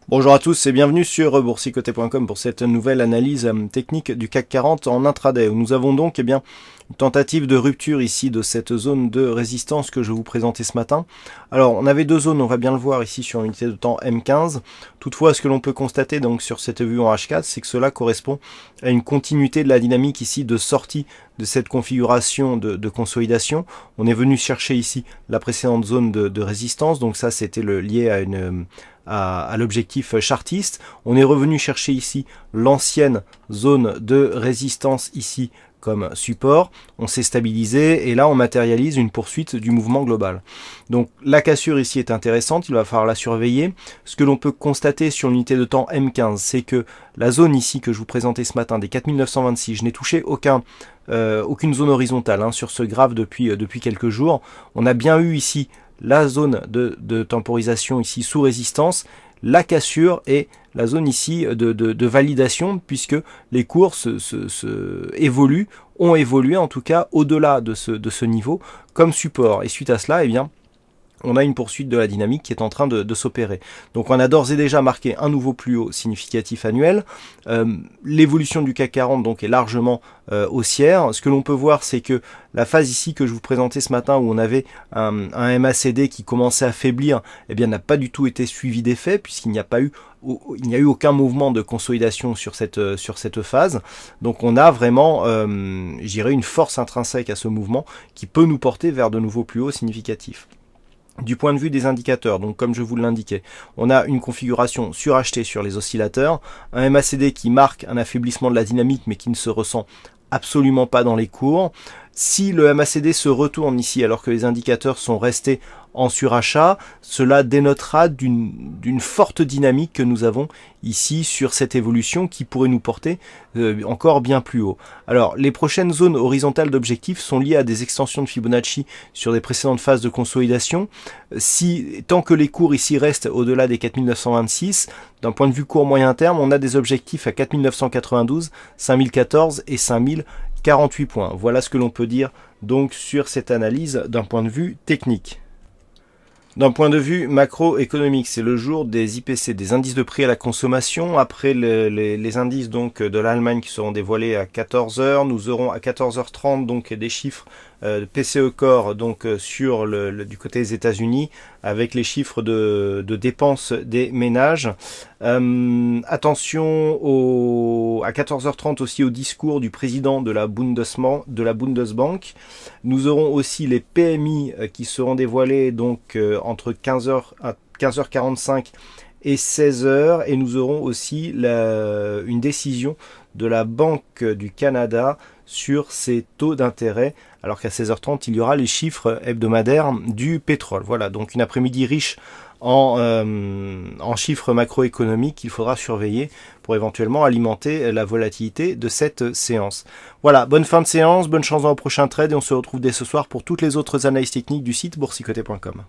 Bonjour à tous et bienvenue sur boursicoté.com pour cette nouvelle analyse technique du CAC 40 en intraday où nous avons donc une tentative de rupture ici de cette zone de résistance que je vous présentais ce matin. Alors on avait deux zones, on va bien le voir ici sur l'unité de temps M15. Toutefois ce que l'on peut constater donc sur cette vue en H4, c'est que cela correspond à une continuité de la dynamique ici de sortie de cette configuration de consolidation. On est venu chercher ici la précédente zone de résistance, donc ça c'était lié à l'objectif chartiste. On est revenu chercher ici l'ancienne zone de résistance ici comme support, on s'est stabilisé et là on matérialise une poursuite du mouvement global. Donc la cassure ici est intéressante, il va falloir la surveiller. Ce que l'on peut constater sur l'unité de temps M15, c'est que la zone ici que je vous présentais ce matin des 4926, je n'ai touché aucune zone horizontale sur ce graphe depuis quelques jours. On a bien eu ici la zone de temporisation ici sous résistance, la cassure et la zone ici de validation, puisque les cours ont évolué en tout cas au-delà de ce niveau comme support. Et suite à cela, eh bien, on a une poursuite de la dynamique qui est en train de s'opérer. Donc on a d'ores et déjà marqué un nouveau plus haut significatif annuel. L'évolution du CAC 40 donc est largement haussière. Ce que l'on peut voir, c'est que la phase ici que je vous présentais ce matin où on avait un MACD qui commençait à faiblir, eh bien n'a pas du tout été suivi d'effet puisqu'il n'y a eu aucun mouvement de consolidation sur cette phase. Donc on a vraiment, je dirais, une force intrinsèque à ce mouvement qui peut nous porter vers de nouveaux plus hauts significatifs. Du point de vue des indicateurs, donc comme je vous l'indiquais, on a une configuration surachetée sur les oscillateurs, un MACD qui marque un affaiblissement de la dynamique mais qui ne se ressent absolument pas dans les cours. Si le MACD se retourne ici alors que les indicateurs sont restés en surachat, cela dénotera d'une forte dynamique que nous avons ici sur cette évolution qui pourrait nous porter encore bien plus haut. Alors les prochaines zones horizontales d'objectifs sont liées à des extensions de Fibonacci sur des précédentes phases de consolidation. Tant que les cours ici restent au-delà des 4926, d'un point de vue court moyen terme, on a des objectifs à 4992, 5014 et 5048 points. Voilà ce que l'on peut dire donc sur cette analyse d'un point de vue technique. D'un point de vue macroéconomique, c'est le jour des IPC, des indices de prix à la consommation. Après les indices donc de l'Allemagne qui seront dévoilés à 14h, nous aurons à 14h30 donc des chiffres PCE Core donc sur du côté des États-Unis avec les chiffres de dépenses des ménages. Attention à 14h30 aussi au discours du président de la Bundesbank. Nous aurons aussi les PMI qui seront dévoilés donc entre 15h45 et 16h, et nous aurons aussi une décision de la Banque du Canada sur ses taux d'intérêt, alors qu'à 16h30 il y aura les chiffres hebdomadaires du pétrole. Voilà, donc une après-midi riche en chiffres macroéconomiques qu'il faudra surveiller pour éventuellement alimenter la volatilité de cette séance. Voilà, bonne fin de séance, bonne chance dans le prochain trade et on se retrouve dès ce soir pour toutes les autres analyses techniques du site boursicoté.com.